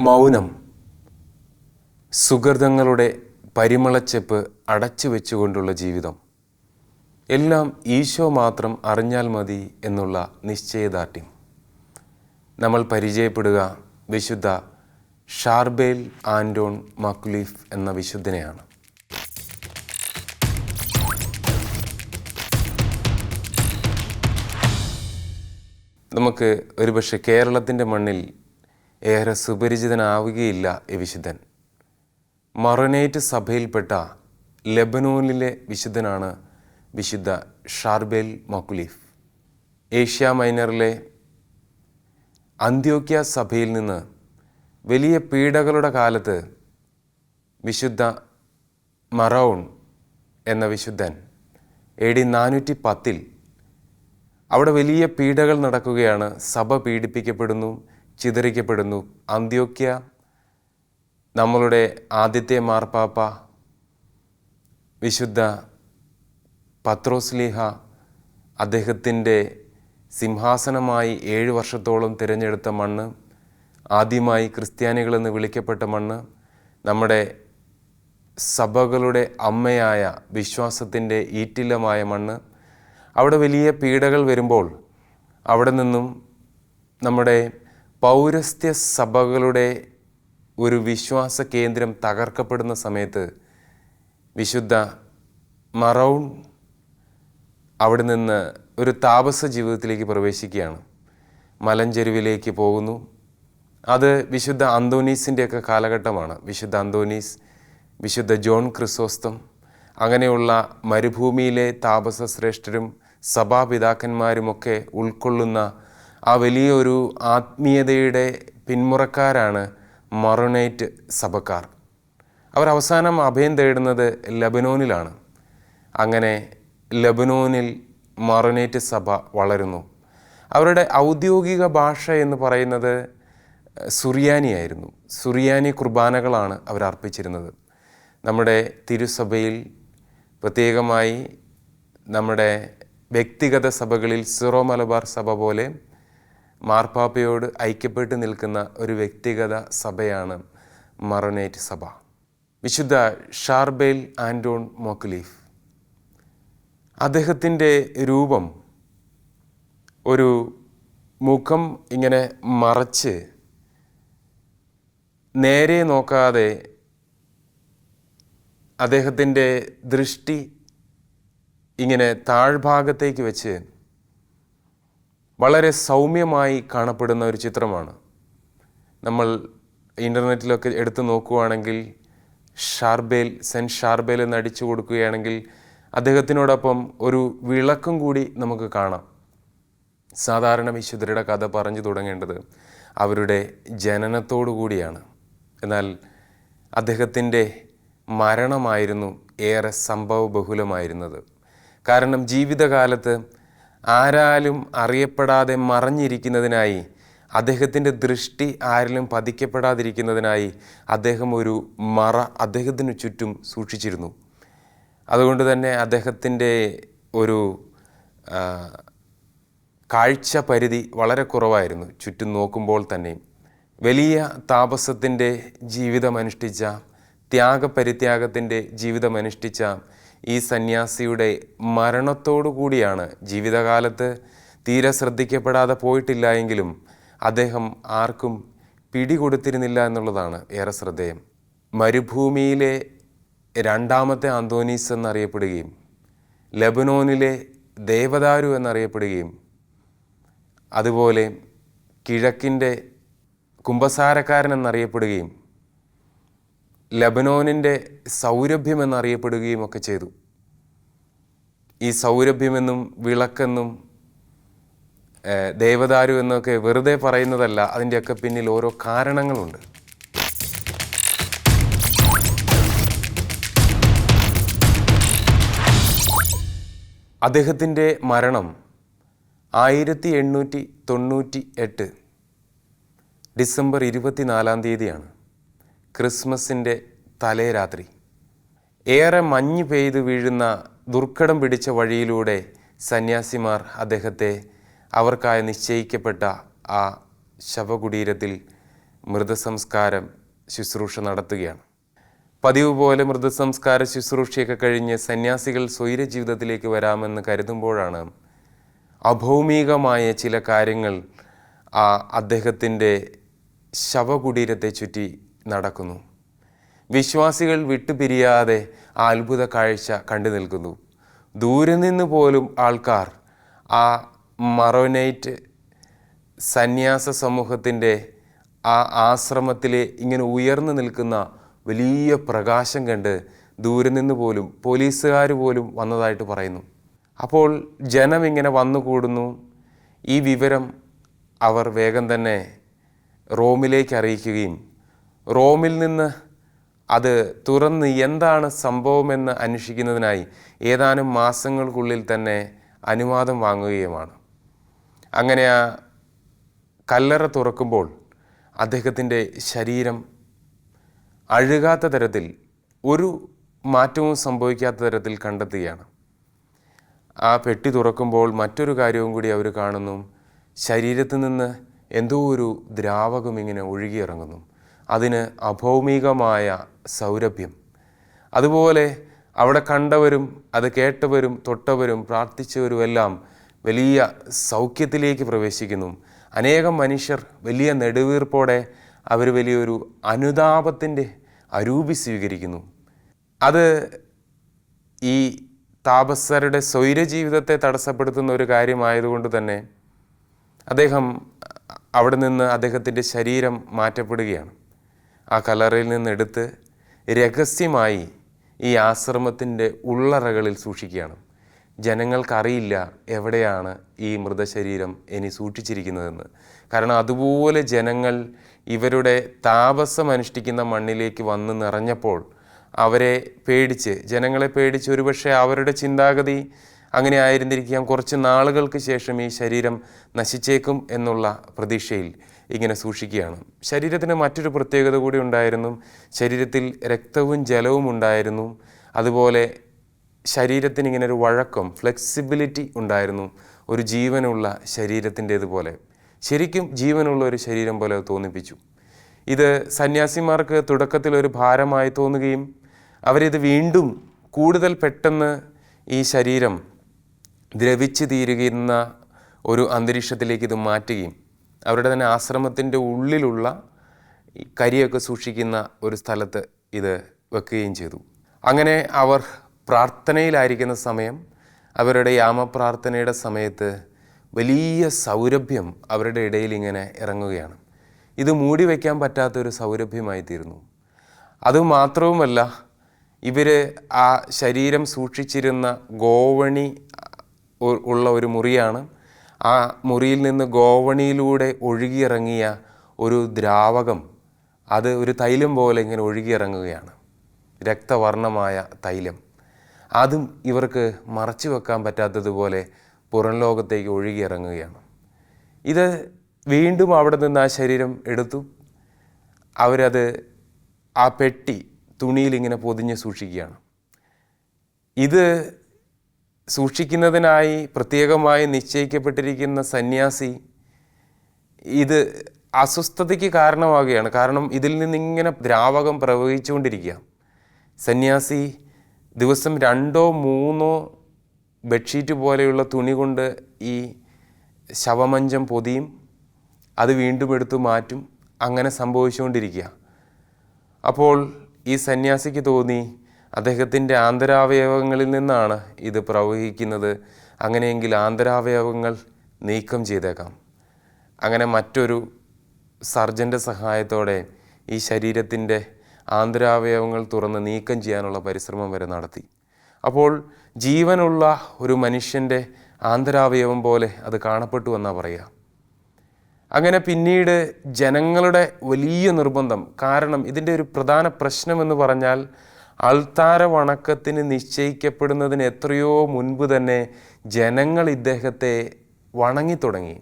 മൗനം, സുഗന്ധങ്ങളുടെ പരിമളച്ചെപ്പ് അടച്ചു വെച്ചുകൊണ്ടുള്ള ജീവിതം, എല്ലാം ഈശോ മാത്രം അറിഞ്ഞാൽ മതി എന്നുള്ള നിശ്ചയദാർഢ്യം. നമ്മൾ പരിചയപ്പെടുക വിശുദ്ധ ഷാർബേൽ ആൻഡോൺ മക്കുലീഫ് എന്ന വിശുദ്ധനെയാണ്. നമുക്ക് ഒരുപക്ഷെ കേരളത്തിൻ്റെ മണ്ണിൽ ഏറെ സുപരിചിതനാവുകയില്ല ഈ വിശുദ്ധൻ. മറനേറ്റ് സഭയിൽപ്പെട്ട ലെബനോനിലെ വിശുദ്ധനാണ് വിശുദ്ധ ഷാർബേൽ മക്കുലീഫ്. ഏഷ്യ മൈനറിലെ അന്ത്യോക്യ സഭയിൽ നിന്ന് വലിയ പീഡകളുടെ കാലത്ത് വിശുദ്ധ മറൗൺ എന്ന വിശുദ്ധൻ AD 410 അവിടെ വലിയ പീഡകൾ നടക്കുകയാണ്. സഭ പീഡിപ്പിക്കപ്പെടുന്നു, ചിതറിക്കപ്പെടുന്നു. അന്ത്യോക്യ നമ്മളുടെ ആദ്യത്തെ മാർപ്പാപ്പ വിശുദ്ധ പത്രോസ്ലീഹ അദ്ദേഹത്തിൻ്റെ സിംഹാസനമായി 7 വർഷത്തോളം തിരഞ്ഞെടുത്ത മണ്ണ്, ആദ്യമായി ക്രിസ്ത്യാനികളെന്ന് വിളിക്കപ്പെട്ട മണ്ണ്, നമ്മുടെ സഭകളുടെ അമ്മയായ വിശ്വാസത്തിൻ്റെ ഈറ്റില്ലമായ മണ്ണ്. അവിടെ വലിയ പീഡകൾ വരുമ്പോൾ അവിടെ നിന്നും നമ്മുടെ പൗരസ്ത്യ സഭകളുടെ ഒരു വിശ്വാസ കേന്ദ്രം തകർക്കപ്പെടുന്ന സമയത്ത് വിശുദ്ധ മറൗൺ അവിടെ നിന്ന് ഒരു താപസ ജീവിതത്തിലേക്ക് പ്രവേശിക്കുകയാണ്. മലഞ്ചെരുവിലേക്ക് പോകുന്നു. അത് വിശുദ്ധ അന്തോനീസിൻ്റെയൊക്കെ കാലഘട്ടമാണ്. വിശുദ്ധ അന്തോനീസ്, വിശുദ്ധ ജോൺ ക്രിസോസ്തം, അങ്ങനെയുള്ള മരുഭൂമിയിലെ താപസ ശ്രേഷ്ഠരും സഭാപിതാക്കന്മാരുമൊക്കെ ഉൾക്കൊള്ളുന്ന ആ വലിയൊരു ആത്മീയതയുടെ പിന്മുറക്കാരാണ് മറോനേറ്റ് സഭക്കാർ. അവർ അവസാനം അഭയം തേടുന്നത് ലെബനോനിലാണ്. അങ്ങനെ ലെബനോനിൽ മറോനേറ്റ് സഭ വളരുന്നു. അവരുടെ ഔദ്യോഗിക ഭാഷ എന്ന് പറയുന്നത് സുറിയാനിയായിരുന്നു. സുറിയാനി കുർബാനകളാണ് അവർ അർപ്പിച്ചിരുന്നത്. നമ്മുടെ തിരുസഭയിൽ, പ്രത്യേകമായി നമ്മുടെ വ്യക്തിഗത സഭകളിൽ സിറോ മലബാർ സഭ പോലെ മാർപ്പാപ്പയോട് ഐക്യപ്പെട്ട് നിൽക്കുന്ന ഒരു വ്യക്തിഗത സഭയാണ് മറോനേറ്റ് സഭ. വിശുദ്ധ ഷാർബേൽ ആൻഡോൺ മക്കുലീഫ്, അദ്ദേഹത്തിൻ്റെ രൂപം ഒരു മുഖം ഇങ്ങനെ മറച്ച് നേരെ നോക്കാതെ അദ്ദേഹത്തിൻ്റെ ദൃഷ്ടി ഇങ്ങനെ താഴ്ഭാഗത്തേക്ക് വെച്ച് വളരെ സൗമ്യമായി കാണപ്പെടുന്ന ഒരു ചിത്രമാണ്. നമ്മൾ ഇൻ്റർനെറ്റിലൊക്കെ എടുത്തു നോക്കുകയാണെങ്കിൽ സെൻറ്റ് ഷാർബേൽ എന്ന് അടിച്ചു കൊടുക്കുകയാണെങ്കിൽ അദ്ദേഹത്തിനോടൊപ്പം ഒരു വിളക്കും കൂടി നമുക്ക് കാണാം. സാധാരണ വിശുദ്ധരുടെ കഥ പറഞ്ഞു തുടങ്ങേണ്ടത് അവരുടെ ജനനത്തോടു കൂടിയാണ്. എന്നാൽ അദ്ദേഹത്തിൻ്റെ മരണമായിരുന്നു ഏറെ സംഭവബഹുലമായിരുന്നത്. കാരണം ജീവിതകാലത്ത് ആരാലും അറിയപ്പെടാതെ മറഞ്ഞിരിക്കുന്നതിനായി, അദ്ദേഹത്തിൻ്റെ ദൃഷ്ടി ആരിലും പതിക്കപ്പെടാതിരിക്കുന്നതിനായി അദ്ദേഹം ഒരു മറ അദ്ദേഹത്തിന് ചുറ്റും സൂക്ഷിച്ചിരുന്നു. അതുകൊണ്ട് തന്നെ അദ്ദേഹത്തിൻ്റെ ഒരു കാഴ്ച പരിധി വളരെ കുറവായിരുന്നു. ചുറ്റും നോക്കുമ്പോൾ തന്നെയും വലിയ താപസത്തിൻ്റെ ജീവിതമനുഷ്ഠിച്ച, ത്യാഗപരിത്യാഗത്തിൻ്റെ ജീവിതമനുഷ്ഠിച്ച ഈ സന്യാസിയുടെ മരണത്തോടു കൂടിയാണ്, ജീവിതകാലത്ത് തീരെ ശ്രദ്ധിക്കപ്പെടാതെ പോയിട്ടില്ല എങ്കിലും അദ്ദേഹം ആർക്കും പിടികൊടുത്തിരുന്നില്ല എന്നുള്ളതാണ് ഏറെ ശ്രദ്ധേയം. മരുഭൂമിയിലെ രണ്ടാമത്തെ അന്തോനീസ് എന്നറിയപ്പെടുകയും ലെബനോനിലെ ദേവദാരു എന്നറിയപ്പെടുകയും അതുപോലെ കിഴക്കിൻ്റെ കുമ്പസാരക്കാരൻ എന്നറിയപ്പെടുകയും ലെബനോനിൻ്റെ സൗരഭ്യം എന്നറിയപ്പെടുകയും ഒക്കെ ചെയ്തു. ഈ സൗരഭ്യമെന്നും വിളക്കെന്നും ദേവദാരു എന്നൊക്കെ വെറുതെ പറയുന്നതല്ല, അതിൻ്റെയൊക്കെ പിന്നിൽ ഓരോ കാരണങ്ങളുണ്ട്. അദ്ദേഹത്തിൻ്റെ മരണം 1898 ഡിസംബർ 24 ക്രിസ്മസിൻ്റെ തലേ രാത്രി. ഏറെ മഞ്ഞ് പെയ്തു വീഴുന്ന ദുർഘടം പിടിച്ച വഴിയിലൂടെ സന്യാസിമാർ അദ്ദേഹത്തെ അവർക്കായി നിശ്ചയിക്കപ്പെട്ട ആ ശവകുടീരത്തിൽ മൃതസംസ്കാരം ശുശ്രൂഷ നടത്തുകയാണ്. പതിവ് പോലെ മൃതസംസ്കാര ശുശ്രൂഷയൊക്കെ കഴിഞ്ഞ് സന്യാസികൾ സ്വൈര ജീവിതത്തിലേക്ക് വരാമെന്ന് കരുതുമ്പോഴാണ് അഭൗമികമായ ചില കാര്യങ്ങൾ അദ്ദേഹത്തിൻ്റെ ശവകുടീരത്തെ ചുറ്റി നടക്കുന്നു. വിശ്വാസികൾ വിട്ടുപിരിയാതെ ആ അത്ഭുത കാഴ്ച കണ്ടു നിൽക്കുന്നു. ദൂരെ നിന്ന് പോലും ആൾക്കാർ ആ മറോനൈറ്റ് സന്യാസ സമൂഹത്തിൻ്റെ ആ ആശ്രമത്തിലെ ഇങ്ങനെ ഉയർന്നു നിൽക്കുന്ന വലിയ പ്രകാശം കണ്ട് ദൂരെ നിന്ന് പോലും പോലീസുകാർ പോലും വന്നതായിട്ട് പറയുന്നു. അപ്പോൾ ജനം ഇങ്ങനെ വന്നുകൂടുന്നു. ഈ വിവരം അവർ വേഗം തന്നെ റോമിലേക്ക് അറിയിക്കുകയും റോമിൽ നിന്ന് അത് തുറന്ന് എന്താണ് സംഭവമെന്ന് അന്വേഷിക്കുന്നതിനായി ഏതാനും മാസങ്ങൾക്കുള്ളിൽ തന്നെ അനുവാദം വാങ്ങുകയുമാണ്. അങ്ങനെ ആ കല്ലറ തുറക്കുമ്പോൾ അദ്ദേഹത്തിൻ്റെ ശരീരം അഴുകാത്ത തരത്തിൽ, ഒരു മാറ്റവും സംഭവിക്കാത്ത തരത്തിൽ കണ്ടെത്തുകയാണ്. ആ പെട്ടി തുറക്കുമ്പോൾ മറ്റൊരു കാര്യവും കൂടി അവർ കാണുന്നു. ശരീരത്തിൽ നിന്ന് എന്തോ ഒരു ദ്രാവകം ഇങ്ങനെ ഒഴുകിയിറങ്ങുന്നു. അതിന് അഭൗമികമായ സൗരഭ്യം. അതുപോലെ അവിടെ കണ്ടവരും അത് കേട്ടവരും തൊട്ടവരും പ്രാർത്ഥിച്ചവരുമെല്ലാം വലിയ സൗഖ്യത്തിലേക്ക് പ്രവേശിക്കുന്നു. അനേകം മനുഷ്യർ വലിയ നെടുവീർപ്പോടെ അവർ വലിയൊരു അനുതാപത്തിൻ്റെ അരൂപി സ്വീകരിക്കുന്നു. അത് ഈ താപസരുടെ സ്വൈരജീവിതത്തെ തടസ്സപ്പെടുത്തുന്ന ഒരു കാര്യമായതുകൊണ്ട് തന്നെ അദ്ദേഹം അവിടെ നിന്ന് അദ്ദേഹത്തിൻ്റെ ശരീരം മാറ്റപ്പെടുകയാണ്. ആ കല്ലറയിൽ നിന്നെടുത്ത് രഹസ്യമായി ഈ ആശ്രമത്തിൻ്റെ ഉള്ളറകളിൽ സൂക്ഷിക്കുകയാണ്. ജനങ്ങൾക്കറിയില്ല എവിടെയാണ് ഈ മൃതശരീരം ഇനി സൂക്ഷിച്ചിരിക്കുന്നതെന്ന്. കാരണം അതുപോലെ ജനങ്ങൾ ഇവരുടെ താപസം അനുഷ്ഠിക്കുന്ന മണ്ണിലേക്ക് വന്ന് നിറഞ്ഞപ്പോൾ അവരെ പേടിച്ച്, ജനങ്ങളെ പേടിച്ച്, ഒരുപക്ഷെ അവരുടെ ചിന്താഗതി അങ്ങനെ ആയിരുന്നിരിക്കാം, കുറച്ച് നാളുകൾക്ക് ശേഷം ഈ ശരീരം നശിച്ചേക്കും എന്നുള്ള പ്രതീക്ഷയിൽ ഇങ്ങനെ സൂക്ഷിക്കുകയാണ്. ശരീരത്തിന് മറ്റൊരു പ്രത്യേകത കൂടി ഉണ്ടായിരുന്നു. ശരീരത്തിൽ രക്തവും ജലവും ഉണ്ടായിരുന്നു. അതുപോലെ ശരീരത്തിന് ഇങ്ങനെ ഒരു വഴക്കം, ഫ്ലെക്സിബിലിറ്റി ഉണ്ടായിരുന്നു. ഒരു ജീവനുള്ള ശരീരത്തിൻ്റേതുപോലെ, ശരിക്കും ജീവനുള്ള ഒരു ശരീരം പോലെ തോന്നിപ്പിച്ചു. ഇത് സന്യാസിമാർക്ക് തുടക്കത്തിൽ ഒരു ഭാരമായി തോന്നുകയും അവരിത് വീണ്ടും കൂടുതൽ പെട്ടെന്ന് ഈ ശരീരം ദ്രവിച്ച് തീരുന്ന ഒരു അന്തരീക്ഷത്തിലേക്ക് ഇത് മാറ്റുകയും അവരുടെ തന്നെ ആശ്രമത്തിൻ്റെ ഉള്ളിലുള്ള കരിയൊക്കെ സൂക്ഷിക്കുന്ന ഒരു സ്ഥലത്ത് ഇത് വെക്കുകയും ചെയ്തു. അങ്ങനെ അവർ പ്രാർത്ഥനയിലായിരിക്കുന്ന സമയം, അവരുടെ യാമപ്രാർത്ഥനയുടെ സമയത്ത് വലിയ സൗരഭ്യം അവരുടെ ഇടയിൽ ഇങ്ങനെ ഇറങ്ങുകയാണ്. ഇത് മൂടി വയ്ക്കാൻ പറ്റാത്തൊരു സൗരഭ്യമായി തീരുന്നു. അതുമാത്രവുമല്ല, ഇവർ ആ ശരീരം സൂക്ഷിച്ചിരുന്ന ഗോവണി ഉള്ള ഒരു മുറിയാണ്. ആ മുറിയിൽ നിന്ന് ഗോവണിയിലൂടെ ഒഴുകിയിറങ്ങിയ ഒരു ദ്രാവകം, അത് ഒരു തൈലം പോലെ ഇങ്ങനെ ഒഴുകിയിറങ്ങുകയാണ്. രക്തവർണ്ണമായ തൈലം. അതും ഇവർക്ക് മറച്ചു വെക്കാൻ പറ്റാത്തതുപോലെ പുറം ലോകത്തേക്ക് ഒഴുകിയിറങ്ങുകയാണ്. ഇത് വീണ്ടും അവിടെ നിന്ന് ആ ശരീരം എടുത്തു. അവരത് ആ പെട്ടി തുണിയിലിങ്ങനെ പൊതിഞ്ഞ് സൂക്ഷിക്കുകയാണ്. ഇത് സൂക്ഷിക്കുന്നതിനായി പ്രത്യേകമായി നിശ്ചയിക്കപ്പെട്ടിരിക്കുന്ന സന്യാസി ഇത് അസ്വസ്ഥതയ്ക്ക് കാരണമാകുകയാണ്. കാരണം ഇതിൽ നിന്നിങ്ങനെ ദ്രാവകം പ്രവഹിച്ചുകൊണ്ടിരിക്കുക. സന്യാസി ദിവസം 2 or 3 ബെഡ്ഷീറ്റ് പോലെയുള്ള തുണി കൊണ്ട് ഈ ശവമഞ്ചം പൊതിയും, അത് വീണ്ടും എടുത്തു മാറ്റും. അങ്ങനെ സംഭവിച്ചുകൊണ്ടിരിക്കുക. അപ്പോൾ ഈ സന്യാസിക്ക് തോന്നി അദ്ദേഹത്തിൻ്റെ ആന്തരാവയവങ്ങളിൽ നിന്നാണ് ഇത് പ്രവഹിക്കുന്നത്. അങ്ങനെയെങ്കിൽ ആന്തരാവയവങ്ങൾ നീക്കം ചെയ്തേക്കാം. അങ്ങനെ മറ്റൊരു സർജൻ്റെ സഹായത്തോടെ ഈ ശരീരത്തിൻ്റെ ആന്തരാവയവങ്ങൾ തുറന്ന് നീക്കം ചെയ്യാനുള്ള പരിശ്രമം വരെ നടത്തി. അപ്പോൾ ജീവനുള്ള ഒരു മനുഷ്യൻ്റെ ആന്തരാവയവം പോലെ അത് കാണപ്പെട്ടു എന്നാണ് പറയുക. അങ്ങനെ പിന്നീട് ജനങ്ങളുടെ വലിയ നിർബന്ധം, കാരണം ഇതിൻ്റെ ഒരു പ്രധാന പ്രശ്നമെന്ന് പറഞ്ഞാൽ അൾത്താര വണക്കത്തിന് നിശ്ചയിക്കപ്പെടുന്നതിന് എത്രയോ മുൻപ് തന്നെ ജനങ്ങൾ ഇദ്ദേഹത്തെ വണങ്ങിത്തുടങ്ങി.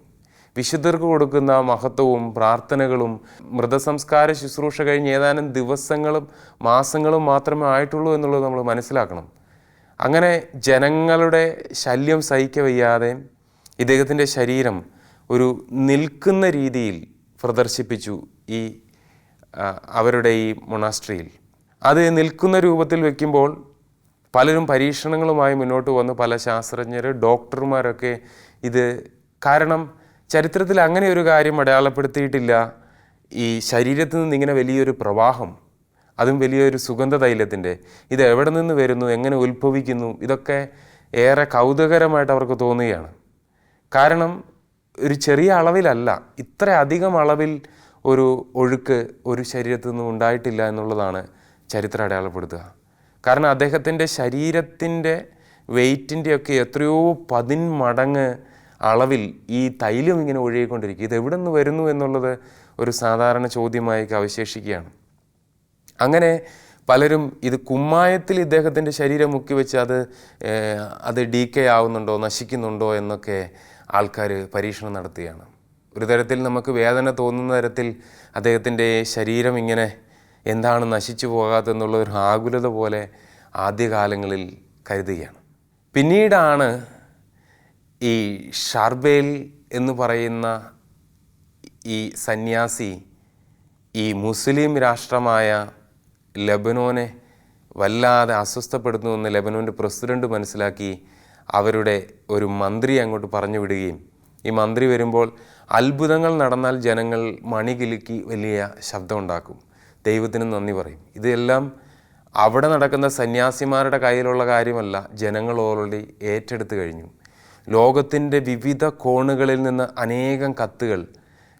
വിശുദ്ധർക്ക് കൊടുക്കുന്ന മഹത്വവും പ്രാർത്ഥനകളും മൃതസംസ്കാര ശുശ്രൂഷ കഴിഞ്ഞ് ഏതാനും ദിവസങ്ങളും മാസങ്ങളും മാത്രമേ ആയിട്ടുള്ളൂ എന്നുള്ളത് നമ്മൾ മനസ്സിലാക്കണം. അങ്ങനെ ജനങ്ങളുടെ ശല്യം സഹിക്കവയ്യാതെ ഇദ്ദേഹത്തിൻ്റെ ശരീരം ഒരു നിൽക്കുന്ന രീതിയിൽ പ്രദർശിപ്പിച്ചു ഈ അവരുടെ ഈ മൊണാസ്ട്രിയിൽ. അത് നിൽക്കുന്ന രൂപത്തിൽ വയ്ക്കുമ്പോൾ പലരും പരീക്ഷണങ്ങളുമായി മുന്നോട്ട് വന്ന് പല ശാസ്ത്രജ്ഞർ, ഡോക്ടർമാരൊക്കെ ഇത്, കാരണം ചരിത്രത്തിൽ അങ്ങനെ ഒരു കാര്യം അടയാളപ്പെടുത്തിയിട്ടില്ല. ഈ ശരീരത്തിൽ നിന്ന് ഇങ്ങനെ വലിയൊരു പ്രവാഹം, അതും വലിയൊരു സുഗന്ധ തൈലത്തിൻ്റെ, ഇത് എവിടെ നിന്ന് വരുന്നു, എങ്ങനെ ഉത്ഭവിക്കുന്നു, ഇതൊക്കെ ഏറെ കൗതുകകരമായിട്ട് അവർക്ക് തോന്നുകയാണ്. കാരണം ഒരു ചെറിയ അളവിലല്ല, ഇത്ര അധികം അളവിൽ ഒരു ഒഴുക്ക് ഒരു ശരീരത്തിൽ നിന്നും ഉണ്ടായിട്ടില്ല എന്നുള്ളതാണ് ചരിത്രം അടയാളപ്പെടുത്തുക. കാരണം അദ്ദേഹത്തിൻ്റെ ശരീരത്തിൻ്റെ വെയ്റ്റിൻ്റെയൊക്കെ എത്രയോ 10 മടങ്ങ് അളവിൽ ഈ തൈലം ഇങ്ങനെ ഒഴുകിക്കൊണ്ടിരിക്കും. ഇത് എവിടെ നിന്ന് വരുന്നു എന്നുള്ളത് ഒരു സാധാരണ ചോദ്യമായി അവശേഷിക്കുകയാണ്. അങ്ങനെ പലരും ഇത് കുമ്മായത്തിൽ ഇദ്ദേഹത്തിൻ്റെ ശരീരം മുക്കി വെച്ച് അത് ഡീക്കേ ആവുന്നുണ്ടോ, നശിക്കുന്നുണ്ടോ എന്നൊക്കെ ആൾക്കാർ പരീക്ഷണം നടത്തുകയാണ്. ഒരു തരത്തിൽ നമുക്ക് വേദന തോന്നുന്ന തരത്തിൽ അദ്ദേഹത്തിൻ്റെ ശരീരം ഇങ്ങനെ എന്താണ് നശിച്ചു പോകാത്തെന്നുള്ള ഒരു ആകുലത പോലെ ആദ്യകാലങ്ങളിൽ കരുതുകയാണ്. പിന്നീടാണ് ഈ ഷാർബേൽ എന്ന് പറയുന്ന ഈ സന്യാസി ഈ മുസ്ലിം രാഷ്ട്രമായ ലെബനോനെ വല്ലാതെ അസ്വസ്ഥപ്പെടുത്തുമെന്ന് ലെബനോൻ്റെ പ്രസിഡന്റ് മനസ്സിലാക്കി അവരുടെ ഒരു മന്ത്രി അങ്ങോട്ട് പറഞ്ഞു വിടുകയും, ഈ മന്ത്രി വരുമ്പോൾ അത്ഭുതങ്ങൾ നടന്നാൽ ജനങ്ങൾ മണികിലുക്കി വലിയ ശബ്ദമുണ്ടാക്കും, ദൈവത്തിന് നന്ദി പറയും. ഇതെല്ലാം അവിടെ നടക്കുന്ന സന്യാസിമാരുടെ കയ്യിലുള്ള കാര്യമല്ല, ജനങ്ങൾ ഓൾറെഡി ഏറ്റെടുത്ത് കഴിഞ്ഞു. ലോകത്തിൻ്റെ വിവിധ കോണുകളിൽ നിന്ന് അനേകം കത്തുകൾ,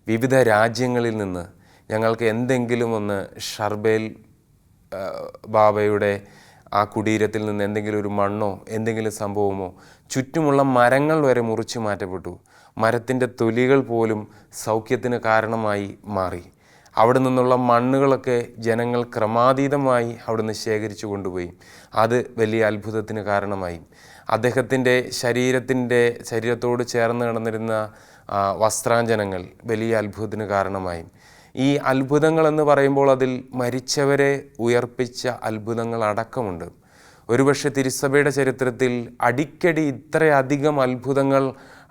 വിവിധ രാജ്യങ്ങളിൽ നിന്ന് ഞങ്ങൾക്ക് എന്തെങ്കിലും ഒന്ന് ഷർബേൽ ബാബയുടെ ആ കുടീരത്തിൽ നിന്ന് എന്തെങ്കിലും ഒരു മണ്ണോ എന്തെങ്കിലും സംഭവമോ, ചുറ്റുമുള്ള മരങ്ങൾ വരെ മുറിച്ചു മാറ്റപ്പെട്ടു. മരത്തിൻ്റെ തൊലികൾ പോലും സൗഖ്യത്തിന് കാരണമായി മാറി. അവിടെ നിന്നുള്ള മണ്ണുകളൊക്കെ ജനങ്ങൾ ക്രമാതീതമായി അവിടുന്ന് ശേഖരിച്ചു കൊണ്ടുപോയി. അത് വലിയ അത്ഭുതത്തിന് കാരണമായി. അദ്ദേഹത്തിൻ്റെ ശരീരത്തോട് ചേർന്ന് കിടന്നിരുന്ന വസ്ത്രാഞ്ജനങ്ങൾ വലിയ അത്ഭുതത്തിന് കാരണമായി. ഈ അത്ഭുതങ്ങളെന്ന് പറയുമ്പോൾ അതിൽ മരിച്ചവരെ ഉയർപ്പിച്ച അത്ഭുതങ്ങൾ അടക്കമുണ്ട്. ഒരുപക്ഷെ തിരുസഭയുടെ ചരിത്രത്തിൽ അടിക്കടി ഇത്രയധികം അത്ഭുതങ്ങൾ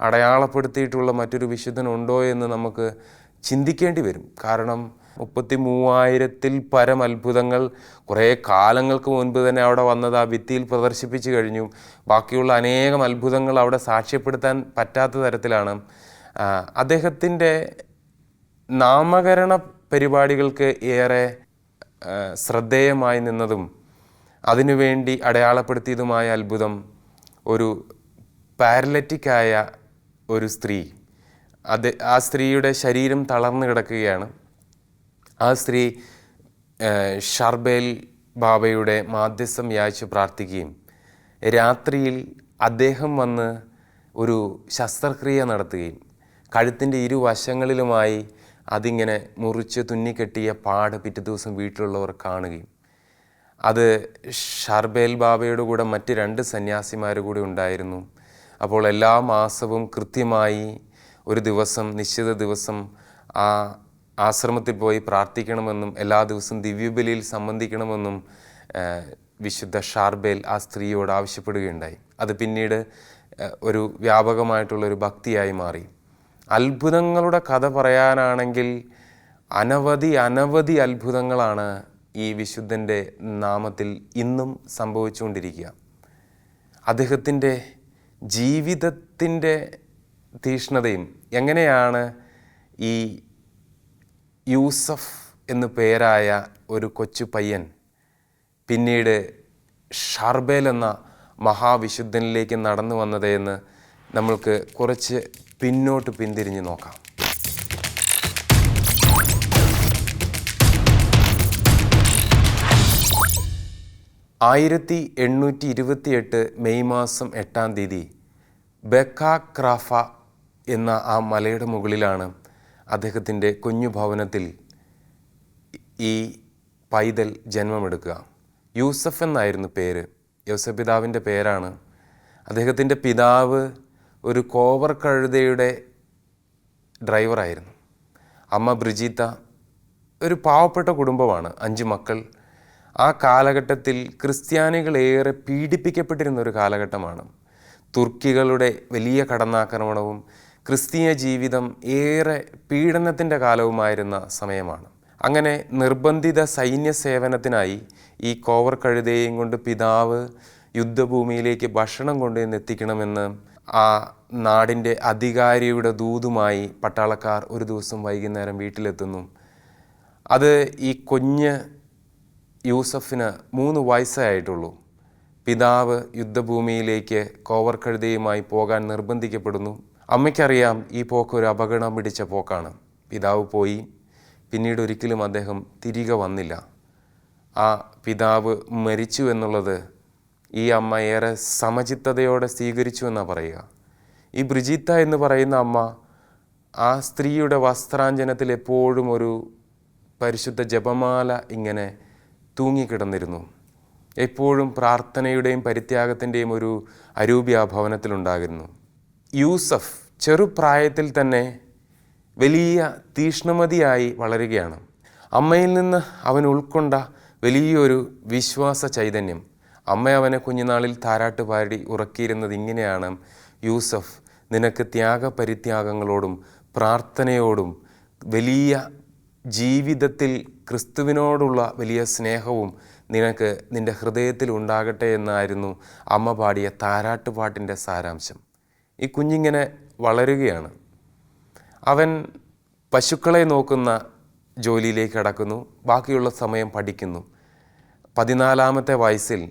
അടയാളപ്പെടുത്തിയിട്ടുള്ള മറ്റൊരു വിശുദ്ധനുണ്ടോ എന്ന് നമുക്ക് ചിന്തിക്കേണ്ടി വരും. കാരണം 33,000-ൽ പരം അത്ഭുതങ്ങൾ കുറേ കാലങ്ങൾക്ക് മുൻപ് തന്നെ അവിടെ വന്നത് ആ ഭിത്തിയിൽ പ്രദർശിപ്പിച്ചു കഴിഞ്ഞു. ബാക്കിയുള്ള അനേകം അത്ഭുതങ്ങൾ അവിടെ സാക്ഷ്യപ്പെടുത്താൻ പറ്റാത്ത തരത്തിലാണ്. അദ്ദേഹത്തിൻ്റെ നാമകരണ പരിപാടികൾക്ക് ഏറെ ശ്രദ്ധേയമായി നിന്നതും അതിനുവേണ്ടി അടയാളപ്പെടുത്തിയതുമായ അത്ഭുതം, ഒരു പാരലറ്റിക്കായ ഒരു സ്ത്രീ, ആ സ്ത്രീയുടെ ശരീരം തളർന്നു കിടക്കുകയാണ്. ആ സ്ത്രീ ഷർബേൽ ബാബയുടെ മാധ്യസ്ഥം യാചിച്ച് പ്രാർത്ഥിക്കുകയും രാത്രിയിൽ അദ്ദേഹം വന്ന് ഒരു ശസ്ത്രക്രിയ നടത്തുകയും കഴുത്തിൻ്റെ ഇരുവശങ്ങളിലുമായി അതിങ്ങനെ മുറിച്ച് തുന്നിക്കെട്ടിയ പാട് പിറ്റേ ദിവസം വീട്ടിലുള്ളവർ കാണുകയും, അത് ഷർബേൽ ബാബയുടെ കൂടെ മറ്റ് 2 സന്യാസിമാർ കൂടി ഉണ്ടായിരുന്നു. അപ്പോൾ എല്ലാ മാസവും കൃത്യമായി ഒരു ദിവസം, നിശ്ചിത ദിവസം ആ ആശ്രമത്തിൽ പോയി പ്രാർത്ഥിക്കണമെന്നും എല്ലാ ദിവസവും ദിവ്യബലിയിൽ സംബന്ധിക്കണമെന്നും വിശുദ്ധ ഷാർബേൽ ആ സ്ത്രീയോട് ആവശ്യപ്പെടുകയുണ്ടായി. അത് പിന്നീട് ഒരു വ്യാപകമായിട്ടുള്ളൊരു ഭക്തിയായി മാറി. അത്ഭുതങ്ങളുടെ കഥ പറയാനാണെങ്കിൽ അനവധി അത്ഭുതങ്ങളാണ് ഈ വിശുദ്ധൻ്റെ നാമത്തിൽ ഇന്നും സംഭവിച്ചുകൊണ്ടിരിക്കുക. അദ്ദേഹത്തിൻ്റെ ജീവിതത്തിൻ്റെ തീഷ്ണതയും, എങ്ങനെയാണ് ഈ യൂസഫ് എന്നു പേരായ ഒരു കൊച്ചു പയ്യൻ പിന്നീട് ഷർബേൽ എന്ന മഹാവിശുദ്ധനിലേക്ക് നടന്നു വന്നതെന്ന് നമ്മൾക്ക് കുറച്ച് പിന്നോട്ട് പിന്തിരിഞ്ഞ് നോക്കാം. 1828 മെയ് മാസം 8-ാം തീയതി ബെക്ക ക്രാഫ എന്ന ആ മലയുടെ മുകളിലാണ് അദ്ദേഹത്തിൻ്റെ കുഞ്ഞു ഭവനത്തിൽ ഈ പൈതൽ ജന്മമെടുക്കുക. യൂസഫ് എന്നായിരുന്നു പേര്. യോസഫ് പിതാവിൻ്റെ പേരാണ്. അദ്ദേഹത്തിൻ്റെ പിതാവ് ഒരു കോവർ കഴുതയുടെ ഡ്രൈവറായിരുന്നു. അമ്മ ബ്രിജീത്ത. ഒരു പാവപ്പെട്ട കുടുംബമാണ്, 5 മക്കൾ. ആ കാലഘട്ടത്തിൽ ക്രിസ്ത്യാനികളേറെ പീഡിപ്പിക്കപ്പെട്ടിരുന്ന ഒരു കാലഘട്ടമാണ്. തുർക്കികളുടെ വലിയ കടന്നാക്രമണവും ക്രിസ്തീയ ജീവിതം ഏറെ പീഡനത്തിൻ്റെ കാലവുമായിരുന്ന സമയമാണ്. അങ്ങനെ നിർബന്ധിത സൈന്യ സേവനത്തിനായി ഈ കോവർ കഴുതയെയും കൊണ്ട് പിതാവ് യുദ്ധഭൂമിയിലേക്ക് ഭക്ഷണം കൊണ്ടുവന്ന് എത്തിക്കണമെന്ന് ആ നാടിൻ്റെ അധികാരിയുടെ ദൂതുമായി പട്ടാളക്കാർ ഒരു ദിവസം വൈകുന്നേരം വീട്ടിലെത്തുന്നു. അത് ഈ കുഞ്ഞ് യൂസഫിന് 3 വയസ്സായിട്ടുള്ളൂ. പിതാവ് യുദ്ധഭൂമിയിലേക്ക് കോവർ കഴുതയുമായി പോകാൻ നിർബന്ധിക്കപ്പെടുന്നു. അമ്മയ്ക്കറിയാം ഈ പോക്ക് ഒരു അപകടം പിടിച്ച പോക്കാണ്. പിതാവ് പോയി, പിന്നീട് ഒരിക്കലും അദ്ദേഹം തിരികെ വന്നില്ല. ആ പിതാവ് മരിച്ചു എന്നുള്ളത് ഈ അമ്മ ഏറെ സമചിത്തതയോടെ സ്വീകരിച്ചു എന്നാണ് പറയുക. ഈ ബ്രിജിത്ത എന്ന് പറയുന്ന അമ്മ ആ സ്ത്രീയുടെ വസ്ത്രാഞ്ജനത്തിൽ എപ്പോഴും ഒരു പരിശുദ്ധ ജപമാല ഇങ്ങനെ തൂങ്ങിക്കിടന്നിരുന്നു. എപ്പോഴും പ്രാർത്ഥനയുടെയും പരിത്യാഗത്തിൻ്റെയും ഒരു അരൂപി ആ ഭവനത്തിലുണ്ടായിരുന്നു. യൂസഫ് ചെറുപ്രായത്തിൽ തന്നെ വലിയ തീഷ്ണമതിയായി വളരുകയാണ്. അമ്മയിൽ നിന്ന് അവൻ ഉൾക്കൊണ്ട വലിയൊരു വിശ്വാസ ചൈതന്യം. അമ്മ അവനെ കുഞ്ഞുനാളിൽ താരാട്ട് പാടി ഉറക്കിയിരുന്നത് ഇങ്ങനെയാണ്: യൂസഫ്, നിനക്ക് ത്യാഗപരിത്യാഗങ്ങളോടും പ്രാർത്ഥനയോടും വലിയ ജീവിതത്തിൽ ക്രിസ്തുവിനോടുള്ള വലിയ സ്നേഹവും നിനക്ക് നിൻ്റെ ഹൃദയത്തിൽ ഉണ്ടാകട്ടെ എന്നായിരുന്നു അമ്മ പാടിയ താരാട്ടുപാട്ടിൻ്റെ സാരാംശം. ഈ കുഞ്ഞിങ്ങനെ വളരുകയാണ്. അവൻ പശുക്കളെ നോക്കുന്ന ജോലിയിലേക്ക് കടക്കുന്നു. ബാക്കിയുള്ള സമയം പഠിക്കുന്നു. 14-ാമത്തെ വയസ്സിൽ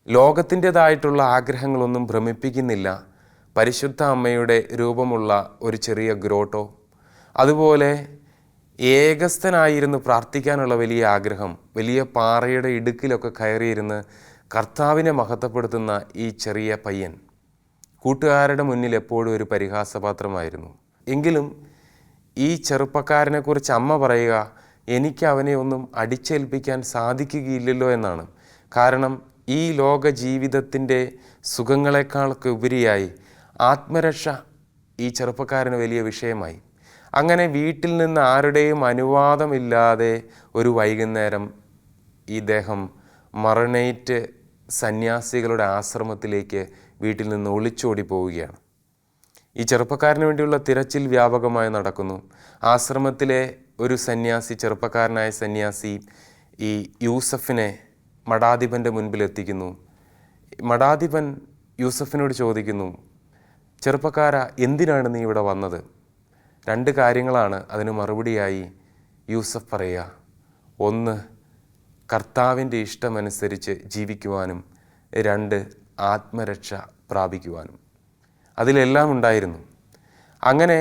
ലോകത്തിൻ്റെതായിട്ടുള്ള ആഗ്രഹങ്ങളൊന്നും ഭ്രമിപ്പിക്കുന്നില്ല. പരിശുദ്ധ അമ്മയുടെ രൂപമുള്ള ഒരു ചെറിയ ഗ്രോട്ടോ, അതുപോലെ ഏകസ്ഥനായിരുന്നു പ്രാർത്ഥിക്കാനുള്ള വലിയ ആഗ്രഹം, വലിയ പാറയുടെ ഇടുക്കിലൊക്കെ കയറിയിരുന്ന് കർത്താവിനെ മഹത്വപ്പെടുത്തുന്ന ഈ ചെറിയ പയ്യൻ കൂട്ടുകാരുടെ മുന്നിൽ എപ്പോഴും ഒരു പരിഹാസപാത്രമായിരുന്നു. എങ്കിലും ഈ ചെറുപ്പക്കാരനെക്കുറിച്ച് അമ്മ പറയുക, എനിക്ക് അവനെ ഒന്നും അടിച്ചേൽപ്പിക്കാൻ സാധിക്കുകയില്ലല്ലോ എന്നാണ്. കാരണം ഈ ലോക ജീവിതത്തിൻ്റെ സുഖങ്ങളെക്കാളൊക്കെ ഉപരിയായി ആത്മരക്ഷ ഈ ചെറുപ്പക്കാരന് വലിയ വിഷയമായി. അങ്ങനെ വീട്ടിൽ നിന്ന് ആരുടെയും അനുവാദമില്ലാതെ ഒരു വൈകുന്നേരം ഇദ്ദേഹം മറനേറ്റ് സന്യാസികളുടെ ആശ്രമത്തിലേക്ക് വീട്ടിൽ നിന്ന് ഒളിച്ചോടി പോവുകയാണ്. ഈ ചെറുപ്പക്കാരന് വേണ്ടിയുള്ള തിരച്ചിൽ വ്യാപകമായി നടക്കുന്നു. ആശ്രമത്തിലെ ഒരു സന്യാസി, ചെറുപ്പക്കാരനായ സന്യാസി, ഈ യൂസഫിനെ മഠാധിപൻ്റെ മുൻപിൽ എത്തിക്കുന്നു. മഠാധിപൻ യൂസഫിനോട് ചോദിക്കുന്നു, ചെറുപ്പക്കാരാ, എന്തിനാണ് നീ ഇവിടെ വന്നത്? 2 കാര്യങ്ങളാണ് അതിന് മറുപടിയായി യൂസഫ് പറയുക. 1, കർത്താവിൻ്റെ ഇഷ്ടമനുസരിച്ച് ജീവിക്കുവാനും, 2, ആത്മരക്ഷ പ്രാപിക്കുവാനും. അതിലെല്ലാം ഉണ്ടായിരുന്നു. അങ്ങനെ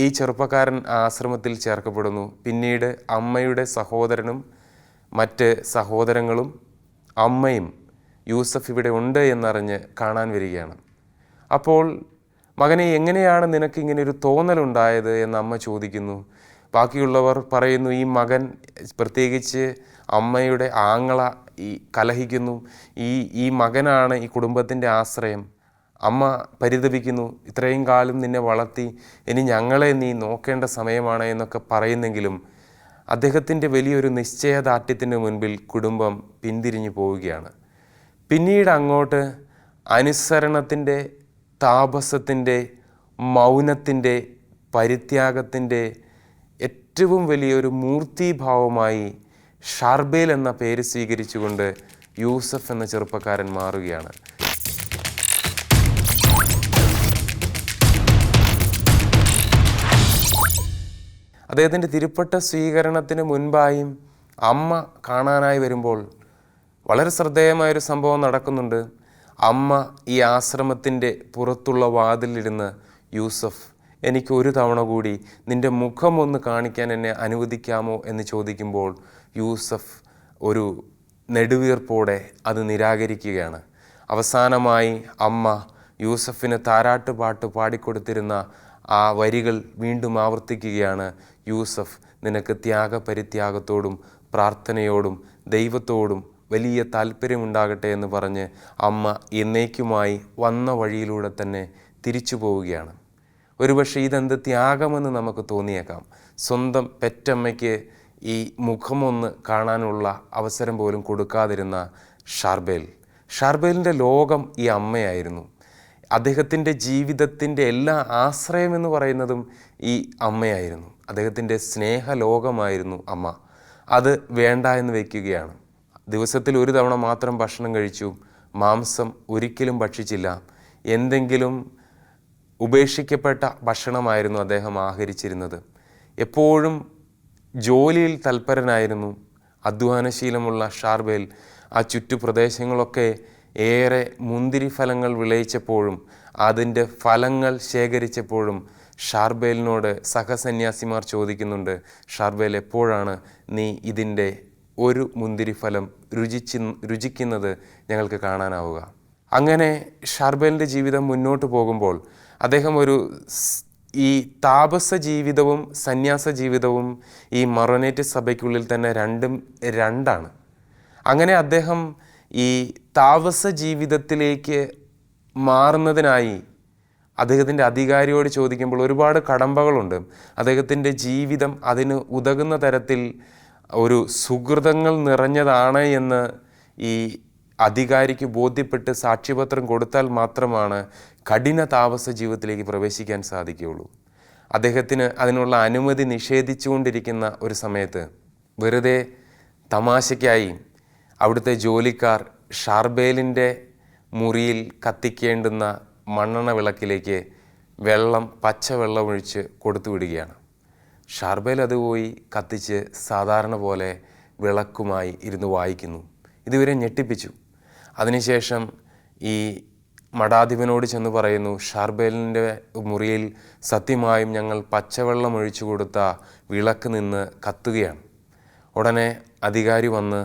ഈ ചെറുപ്പക്കാരൻ ആശ്രമത്തിൽ ചേർക്കപ്പെടുന്നു. പിന്നീട് അമ്മയുടെ സഹോദരനും മറ്റ് സഹോദരങ്ങളും അമ്മയും യൂസഫ് ഇവിടെ ഉണ്ട് എന്നറിഞ്ഞ് കാണാൻ വരികയാണ്. അപ്പോൾ മകനെ, എങ്ങനെയാണ് നിനക്കിങ്ങനെ ഒരു തോന്നലുണ്ടായത് എന്ന് അമ്മ ചോദിക്കുന്നു. ബാക്കിയുള്ളവർ പറയുന്നു, ഈ മകൻ, പ്രത്യേകിച്ച് അമ്മയുടെ ആങ്ങള ഈ കലഹിക്കുന്നു, ഈ മകനാണ് ഈ കുടുംബത്തിൻ്റെ ആശ്രയം. അമ്മ പരിതപിക്കുന്നു, ഇത്രയും കാലം നിന്നെ വളർത്തി, ഇനി ഞങ്ങളെ നീ നോക്കേണ്ട സമയമാണ് എന്നൊക്കെ പറയുന്നെങ്കിലും അദ്ദേഹത്തിൻ്റെ വലിയൊരു നിശ്ചയദാർഢ്യത്തിന് മുൻപിൽ കുടുംബം പിന്തിരിഞ്ഞു പോവുകയാണ്. പിന്നീട് അങ്ങോട്ട് അനുസരണത്തിൻ്റെ, താപസത്തിൻ്റെ, മൗനത്തിൻ്റെ, പരിത്യാഗത്തിൻ്റെ ഏറ്റവും വലിയൊരു മൂർത്തീഭാവമായി ഷാർബേൽ എന്ന പേര് സ്വീകരിച്ചുകൊണ്ട് യൂസഫ് എന്ന ചെറുപ്പക്കാരൻ മാറുകയാണ്. അദ്ദേഹത്തിൻ്റെ തിരുപ്പട്ട സ്വീകരണത്തിന് മുൻപായും അമ്മ കാണാനായി വരുമ്പോൾ വളരെ ശ്രദ്ധേയമായൊരു സംഭവം നടക്കുന്നുണ്ട്. അമ്മ ഈ ആശ്രമത്തിൻ്റെ പുറത്തുള്ള വാതിലിരുന്ന്, യൂസഫ്, എനിക്ക് ഒരു തവണ കൂടി നിൻ്റെ മുഖം ഒന്ന് കാണിക്കാൻ എന്നെ അനുവദിക്കാമോ എന്ന് ചോദിക്കുമ്പോൾ യൂസഫ് ഒരു നെടുവീർപ്പോടെ അത് നിരാകരിക്കുകയാണ്. അവസാനമായി അമ്മ യൂസഫിന് താരാട്ടുപാട്ട് പാടിക്കൊടുത്തിരുന്ന ആ വരികൾ വീണ്ടും ആവർത്തിക്കുകയാണ്: യൂസഫ്, നിനക്ക് ത്യാഗപരിത്യാഗത്തോടും പ്രാർത്ഥനയോടും ദൈവത്തോടും വലിയ താല്പര്യമുണ്ടാകട്ടെ എന്ന് പറഞ്ഞ് അമ്മ എന്നേക്കുമായി വന്ന വഴിയിലൂടെ തന്നെ തിരിച്ചു പോവുകയാണ്. ഒരുപക്ഷെ ഇതെന്ത് ത്യാഗമെന്ന് നമുക്ക് തോന്നിയേക്കാം. സ്വന്തം പെറ്റമ്മയ്ക്ക് ഈ മുഖമൊന്ന് കാണാനുള്ള അവസരം പോലും കൊടുക്കാതിരുന്ന ഷാർബേലിൻ്റെ ലോകം ഈ അമ്മയായിരുന്നു. അദ്ദേഹത്തിൻ്റെ ജീവിതത്തിൻ്റെ എല്ലാ ആശ്രയമെന്ന് പറയുന്നതും ഈ അമ്മയായിരുന്നു. അദ്ദേഹത്തിൻ്റെ സ്നേഹലോകമായിരുന്നു അമ്മ. അത് വേണ്ട എന്ന് വയ്ക്കുകയാണ്. ദിവസത്തിൽ ഒരു തവണ മാത്രം ഭക്ഷണം കഴിച്ചു, മാംസം ഒരിക്കലും ഭക്ഷിച്ചില്ല. എന്തെങ്കിലും ഉപേക്ഷിക്കപ്പെട്ട ഭക്ഷണമായിരുന്നു അദ്ദേഹം ആഹരിച്ചിരുന്നത്. എപ്പോഴും ജോലിയിൽ തൽപരനായിരുന്നു. അധ്വാനശീലമുള്ള ഷാർബേൽ ആ ചുറ്റുപ്രദേശങ്ങളൊക്കെ ഏറെ മുന്തിരി ഫലങ്ങൾ വിളയിച്ചപ്പോഴും അതിൻ്റെ ഫലങ്ങൾ ശേഖരിച്ചപ്പോഴും ഷാർബേലിനോട് സഹസന്യാസിമാർ ചോദിക്കുന്നുണ്ട്, ഷാർബേൽ എപ്പോഴാണ് നീ ഇതിൻ്റെ ഒരു മുന്തിരിഫലം രുചിക്കുന്നത് ഞങ്ങൾക്ക് കാണാനാവുക? അങ്ങനെ ഷാർബേലിൻ്റെ ജീവിതം മുന്നോട്ട് പോകുമ്പോൾ അദ്ദേഹം ഈ താപസ ജീവിതവും സന്യാസ ജീവിതവും ഈ മറോനേറ്റ് സഭയ്ക്കുള്ളിൽ തന്നെ രണ്ടാണ്. അങ്ങനെ അദ്ദേഹം ഈ താപസ ജീവിതത്തിലേക്ക് മാറുന്നതിനായി അദ്ദേഹത്തിൻ്റെ അധികാരിയോട് ചോദിക്കുമ്പോൾ ഒരുപാട് കടമ്പകളുണ്ട്. അദ്ദേഹത്തിൻ്റെ ജീവിതം അതിന് ഉതകുന്ന തരത്തിൽ ഒരു സുഹൃതങ്ങൾ നിറഞ്ഞതാണ് എന്ന് ഈ അധികാരിക്ക് ബോധ്യപ്പെട്ട് സാക്ഷ്യപത്രം കൊടുത്താൽ മാത്രമാണ് കഠിന താപസ ജീവിതത്തിലേക്ക് പ്രവേശിക്കാൻ സാധിക്കുകയുള്ളൂ. അദ്ദേഹത്തിന് അതിനുള്ള അനുമതി നിഷേധിച്ചുകൊണ്ടിരിക്കുന്ന ഒരു സമയത്ത് വെറുതെ തമാശയ്ക്കായി അവിടുത്തെ ജോലിക്കാർ ഷാർബേലിൻ്റെ മുറിയിൽ കത്തിക്കേണ്ടുന്ന മണ്ണെണ്ണ വിളക്കിലേക്ക് പച്ചവെള്ളം ഒഴിച്ച് കൊടുത്തു വിടുകയാണ്. ഷാർബേൽ അത് പോയി കത്തിച്ച് സാധാരണ പോലെ വിളക്കുമായി ഇരുന്ന് വായിക്കുന്നു. ഇതുവരെ ഞെട്ടിപ്പിച്ചു. അതിനുശേഷം ഈ മഠാധിപനോട് ചെന്ന് പറയുന്നു, ഷാർബേലിൻ്റെ മുറിയിൽ സത്യമായും ഞങ്ങൾ പച്ചവെള്ളം ഒഴിച്ചു കൊടുത്ത വിളക്ക് നിന്ന് കത്തുകയാണ്. ഉടനെ അധികാരി വന്ന്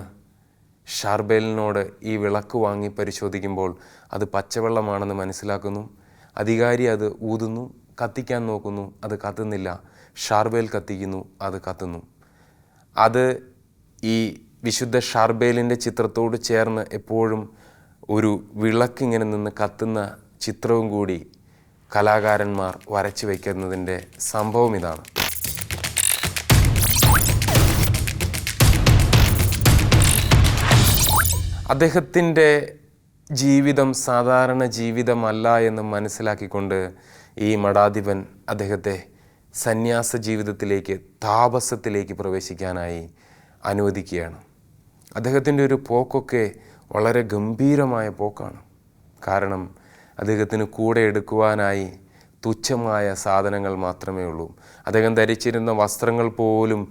ഷാർബേലിനോട് ഈ വിളക്ക് വാങ്ങി പരിശോധിക്കുമ്പോൾ അത് പച്ചവെള്ളമാണെന്ന് മനസ്സിലാക്കുന്നു. അധികാരി അത് ഊതുന്നു, കത്തിക്കാൻ നോക്കുന്നു, അത് കത്തുന്നില്ല. ഷാർബേൽ കത്തിക്കുന്നു, അത് കത്തുന്നു. അത് ഈ വിശുദ്ധ ഷാർബേലിൻ്റെ ചിത്രത്തോട് ചേർന്ന് എപ്പോഴും ഒരു വിളക്കിങ്ങനെ നിന്ന് കത്തുന്ന ചിത്രവും കൂടി കലാകാരന്മാർ വരച്ചു വയ്ക്കുന്നതിൻ്റെ സംഭവം ഇതാണ്. അദ്ദേഹത്തിൻ്റെ ജീവിതം സാധാരണ ജീവിതമല്ല എന്ന് മനസ്സിലാക്കിക്കൊണ്ട് ഈ മഠാധിപൻ അദ്ദേഹത്തെ സന്യാസ ജീവിതത്തിലേക്ക്, താപസത്തിലേക്ക് പ്രവേശിക്കാനായി അനുവദിക്കുകയാണ്. അദ്ദേഹത്തിൻ്റെ ഒരു പോക്കൊക്കെ വളരെ ഗംഭീരമായ പോക്കാണ്. കാരണം അദ്ദേഹത്തിന് കൂടെ എടുക്കുവാനായി തുച്ഛമായ സാധനങ്ങൾ മാത്രമേ ഉള്ളൂ. അദ്ദേഹം ധരിച്ചിരുന്ന വസ്ത്രങ്ങൾ പോലും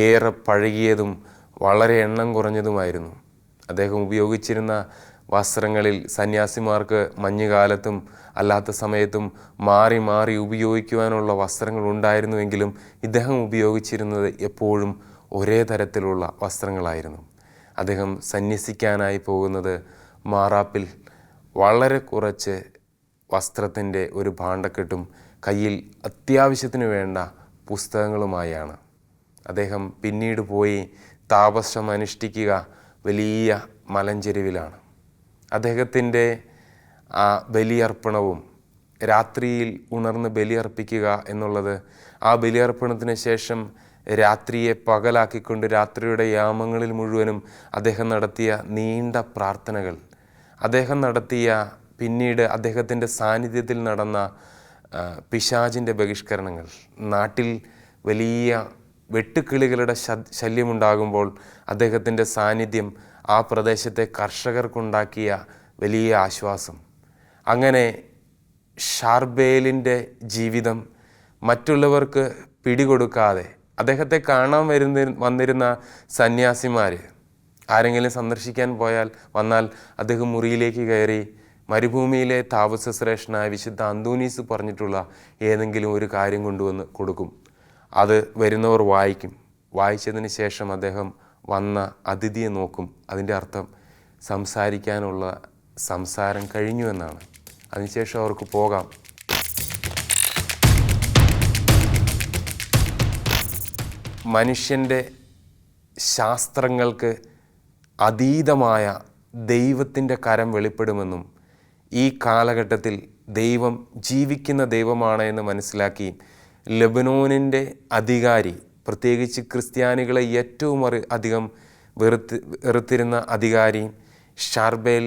ഏറെ പഴകിയതും വളരെ എണ്ണം കുറഞ്ഞതുമായിരുന്നു. അദ്ദേഹം ഉപയോഗിച്ചിരുന്ന വസ്ത്രങ്ങളിൽ സന്യാസിമാർക്ക് മഞ്ഞുകാലത്തും അല്ലാത്ത സമയത്തും മാറി മാറി ഉപയോഗിക്കുവാനുള്ള വസ്ത്രങ്ങൾ ഉണ്ടായിരുന്നുവെങ്കിലും ഇദ്ദേഹം ഉപയോഗിച്ചിരുന്നത് എപ്പോഴും ഒരേ തരത്തിലുള്ള വസ്ത്രങ്ങളായിരുന്നു. അദ്ദേഹം സന്യസിക്കാനായി പോകുന്നത് മാറാപ്പിൽ വളരെ കുറച്ച് വസ്ത്രത്തിൻ്റെ ഒരു ഭാണ്ഡക്കെട്ടും കയ്യിൽ അത്യാവശ്യത്തിന് വേണ്ട പുസ്തകങ്ങളുമായാണ്. അദ്ദേഹം പിന്നീട് പോയി താപസം അനുഷ്ഠിക്കുക വലിയ മലഞ്ചെരുവിലാണ്. അദ്ദേഹത്തിൻ്റെ ആ ബലിയർപ്പണവും രാത്രിയിൽ ഉണർന്ന് ബലിയർപ്പിക്കുക എന്നുള്ളത്, ആ ബലിയർപ്പണത്തിന് ശേഷം രാത്രിയെ പകലാക്കിക്കൊണ്ട് രാത്രിയുടെ യാമങ്ങളിൽ മുഴുവനും അദ്ദേഹം നടത്തിയ നീണ്ട പ്രാർത്ഥനകൾ, അദ്ദേഹം നടത്തിയ പിന്നീട് അദ്ദേഹത്തിൻ്റെ സാന്നിധ്യത്തിൽ നടന്ന പിശാചിൻ്റെ ബഹിഷ്കരണങ്ങൾ, നാട്ടിൽ വലിയ വെട്ടുക്കിളികളുടെ ശല്യമുണ്ടാകുമ്പോൾ അദ്ദേഹത്തിൻ്റെ സാന്നിധ്യം ആ പ്രദേശത്തെ കർഷകർക്കുണ്ടാക്കിയ വലിയ ആശ്വാസം. അങ്ങനെ ഷാർബേലിൻ്റെ ജീവിതം മറ്റുള്ളവർക്ക് പിടികൊടുക്കാതെ, അദ്ദേഹത്തെ കാണാൻ വന്നിരുന്ന സന്യാസിമാർ ആരെങ്കിലും സന്ദർശിക്കാൻ വന്നാൽ അദ്ദേഹം മുറിയിലേക്ക് കയറി മരുഭൂമിയിലെ താപസശ്രേഷ്ഠനായ വിശുദ്ധ അന്തോനീസ് പറഞ്ഞിട്ടുള്ള ഏതെങ്കിലും ഒരു കാര്യം കൊണ്ടുവന്ന് കൊടുക്കും. അത് വരുന്നവർ വായിക്കും. വായിച്ചതിന് ശേഷം അദ്ദേഹം വന്ന അതിഥിയെ നോക്കും. അതിൻ്റെ അർത്ഥം സംസാരിക്കാനുള്ള സംസാരം കഴിഞ്ഞു എന്നാണ്. അതിനുശേഷം അവർക്ക് പോകാം. മനുഷ്യൻ്റെ ശാസ്ത്രങ്ങൾക്ക് അതീതമായ ദൈവത്തിൻ്റെ കരം വെളിപ്പെടുമെന്നും ഈ കാലഘട്ടത്തിൽ ദൈവം ജീവിക്കുന്ന ദൈവമാണ് എന്ന് മനസ്സിലാക്കി ലെബനോനിൻ്റെ അധികാരി, പ്രത്യേകിച്ച് ക്രിസ്ത്യാനികളെ ഏറ്റവും അധികം വെറുത്തിരുന്ന അധികാരി ഷാർബേൽ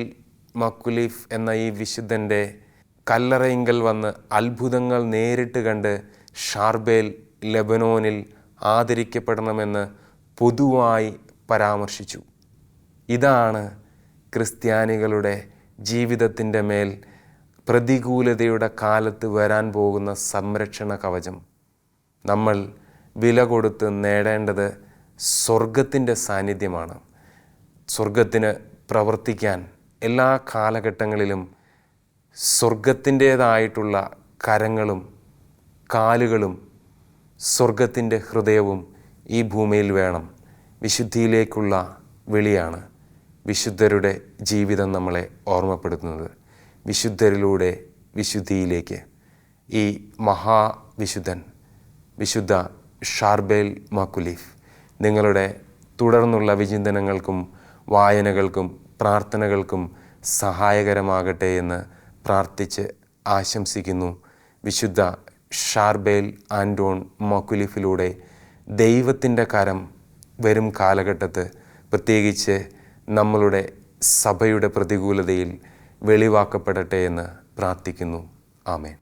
മക്കുലീഫ് എന്ന ഈ വിശുദ്ധൻ്റെ കല്ലറയിങ്കൽ വന്ന് അത്ഭുതങ്ങൾ നേരിട്ട് കണ്ട് ഷാർബേൽ ലെബനോനിൽ ആദരിക്കപ്പെടണമെന്ന് പൊതുവായി പരാമർശിച്ചു. ഇതാണ് ക്രിസ്ത്യാനികളുടെ ജീവിതത്തിൻ്റെ മേൽ പ്രതികൂലതയുടെ കാലത്ത് വരാൻ പോകുന്ന സംരക്ഷണ കവചം. നമ്മൾ വില കൊടുത്ത് നേടേണ്ടത് സ്വർഗത്തിൻ്റെ സാന്നിധ്യമാണ്. സ്വർഗത്തിന് പ്രവർത്തിക്കാൻ എല്ലാ കാലഘട്ടങ്ങളിലും സ്വർഗത്തിൻ്റേതായിട്ടുള്ള കരങ്ങളും കാലുകളും സ്വർഗത്തിൻ്റെ ഹൃദയവും ഈ ഭൂമിയിൽ വേണം. വിശുദ്ധിയിലേക്കുള്ള വിളിയാണ് വിശുദ്ധരുടെ ജീവിതം നമ്മളെ ഓർമ്മപ്പെടുത്തുന്നത്. വിശുദ്ധരിലൂടെ വിശുദ്ധിയിലേക്ക്. ഈ മഹാവിശുദ്ധൻ വിശുദ്ധ ഷാർബേൽ മാക്കുലീഫ് നിങ്ങളുടെ തുടർന്നുള്ള വിചിന്തനങ്ങൾക്കും വായനകൾക്കും പ്രാർത്ഥനകൾക്കും സഹായകരമാകട്ടെ എന്ന് പ്രാർത്ഥിച്ച് ആശംസിക്കുന്നു. വിശുദ്ധ ഷാർബേൽ ആൻഡോൺ മാക്കുലീഫിലൂടെ ദൈവത്തിൻ്റെ കരം വരും കാലഘട്ടത്ത് പ്രത്യേകിച്ച് നമ്മളുടെ സഭയുടെ പ്രതികൂലതയിൽ വെളിവാക്കപ്പെടട്ടെ എന്ന് പ്രാർത്ഥിക്കുന്നു. ആമേൻ.